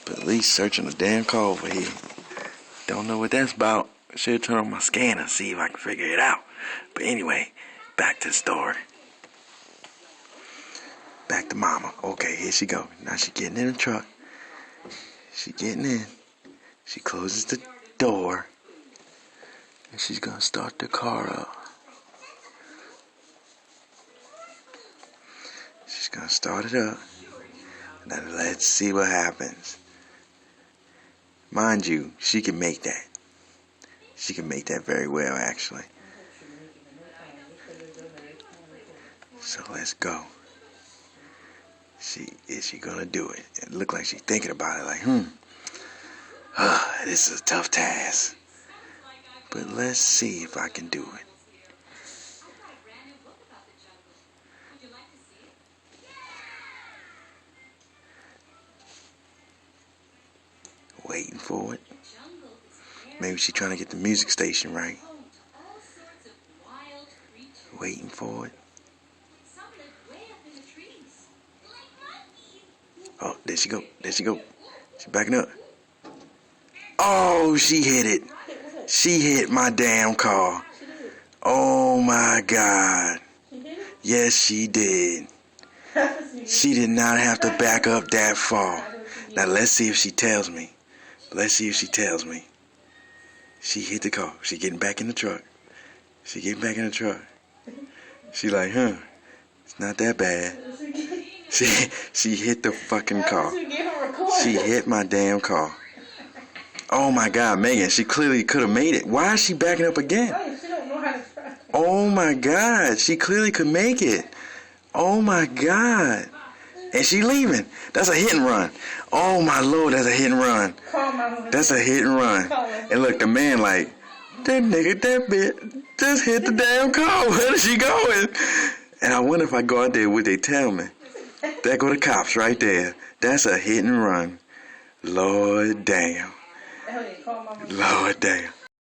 Police searching the damn car over here. Don't know what that's about. Should turn on my scanner, see if I can figure it out. But anyway, back to the story. Back to mama. Okay, here she go. Now she getting in the truck. She getting in. She closes the door. And she's gonna start the car up. She's gonna start it up. Now let's see what happens. Mind you, she can make that. She can make that very well, actually. So let's go. Is she gonna do it? It looked like she's thinking about it, like, this is a tough task. But let's see if I can do it. Waiting for it. Maybe she's trying to get the music station right. Waiting for it. Oh, there she go. There she go. She's backing up. Oh, she hit it. She hit my damn car. Oh my God. Yes, she did. She did not have to back up that far. Now let's see if she tells me. Let's see if she tells me. She hit the car. She getting back in the truck. She getting back in the truck. She like, it's not that bad. She hit the fucking car. She hit my damn car. Oh my God, Megan, she clearly could have made it. Why is she backing up again? Oh my God, she clearly could make it. Oh my God. And she leaving. That's a hit and run. Oh my Lord, that's a hit and run. That's a hit and run. And look, the man like, that nigga, that bitch just hit the damn car. Where is she going? And I wonder if I go out there, would they tell me? There go the cops right there. That's a hit and run. Lord damn. Lord damn.